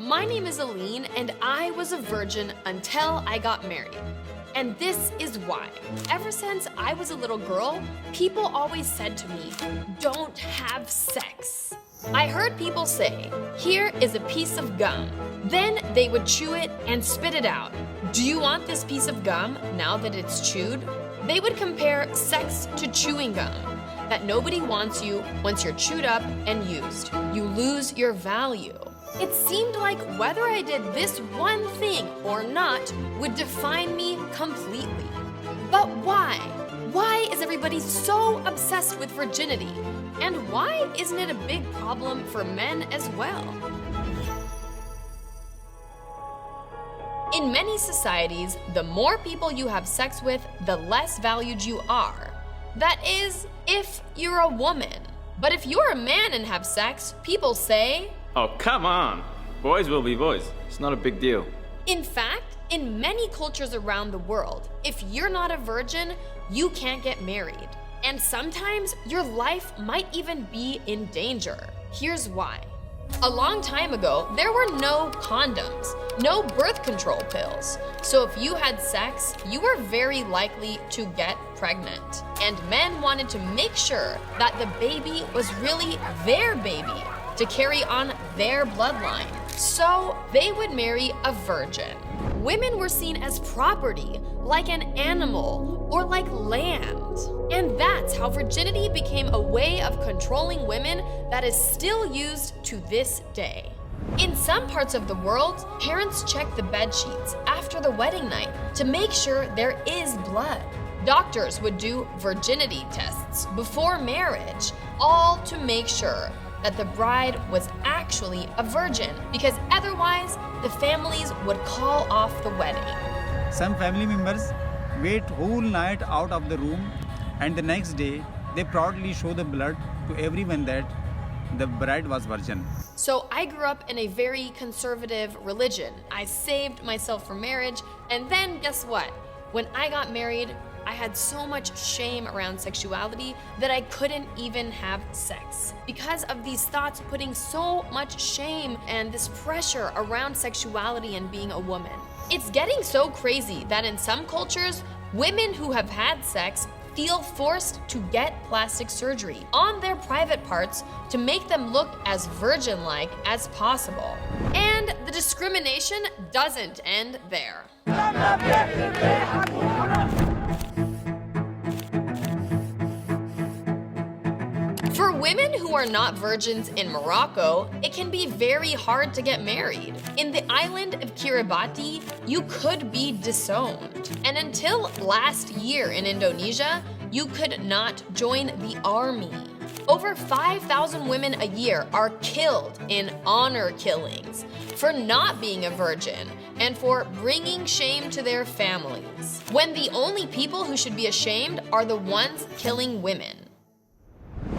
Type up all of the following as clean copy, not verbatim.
My name is Aline, and I was a virgin until I got married. And this is why. Ever since I was a little girl, people always said to me, "Don't have sex." I heard people say, "Here is a piece of gum." Then they would chew it and spit it out. "Do you want this piece of gum now that it's chewed?" They would compare sex to chewing gum, that nobody wants you once you're chewed up and used. You lose your value. It seemed like whether I did this one thing or not would define me completely. But why? Why is everybody so obsessed with virginity? And why isn't it a big problem for men as well? In many societies, the more people you have sex with, the less valued you are. That is, if you're a woman. But if you're a man and have sex, people say, "Oh, come on. Boys will be boys. It's not a big deal." In fact, in many cultures around the world, if you're not a virgin, you can't get married. And sometimes your life might even be in danger. Here's why. A long time ago, there were no condoms, no birth control pills. So if you had sex, you were very likely to get pregnant. And men wanted to make sure that the baby was really their baby, to carry on their bloodline. So they would marry a virgin. Women were seen as property, like an animal or like land. And that's how virginity became a way of controlling women that is still used to this day. In some parts of the world, parents check the bed sheets after the wedding night to make sure there is blood. Doctors would do virginity tests before marriage, all to make sure that the bride was actually a virgin, because otherwise the families would call off the wedding. Some family members wait whole night out of the room, and the next day they proudly show the blood to everyone that the bride was virgin. So I grew up in a very conservative religion. I saved myself for marriage, and then guess what? When I got married, I had so much shame around sexuality that I couldn't even have sex. Because of these thoughts putting so much shame and this pressure around sexuality and being a woman. It's getting so crazy that in some cultures, women who have had sex feel forced to get plastic surgery on their private parts to make them look as virgin-like as possible. And the discrimination doesn't end there. For women who are not virgins in Morocco, it can be very hard to get married. In the island of Kiribati, you could be disowned. And until last year in Indonesia, you could not join the army. Over 5,000 women a year are killed in honor killings for not being a virgin and for bringing shame to their families, when the only people who should be ashamed are the ones killing women.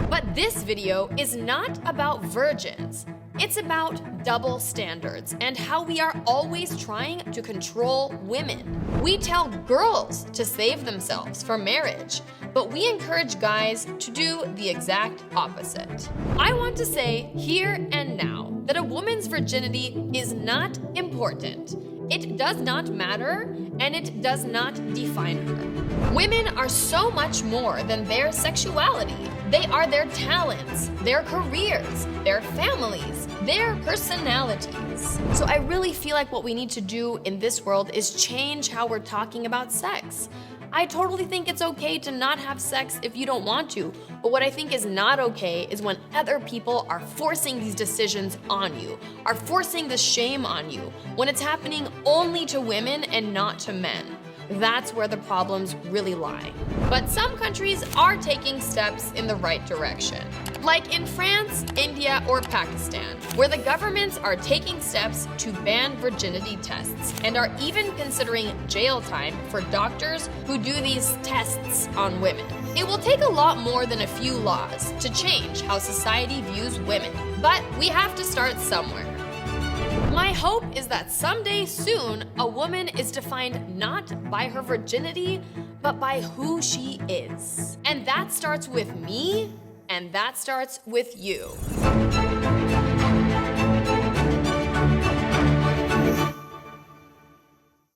But this video is not about virgins. It's about double standards and how we are always trying to control women. We tell girls to save themselves for marriage, but we encourage guys to do the exact opposite. I want to say here and now that a woman's virginity is not important. It does not matter, and it does not define her. Women are so much more than their sexuality. They are their talents, their careers, their families, their personalities. So I really feel like what we need to do in this world is change how we're talking about sex. I totally think it's okay to not have sex if you don't want to, but what I think is not okay is when other people are forcing these decisions on you, are forcing the shame on you, when it's happening only to women and not to men. That's where the problems really lie. But some countries are taking steps in the right direction, like in France, India, or Pakistan, where the governments are taking steps to ban virginity tests and are even considering jail time for doctors who do these tests on women. It will take a lot more than a few laws to change how society views women, but we have to start somewhere. My hope is that someday soon, a woman is defined not by her virginity, but by who she is. And that starts with me, and that starts with you.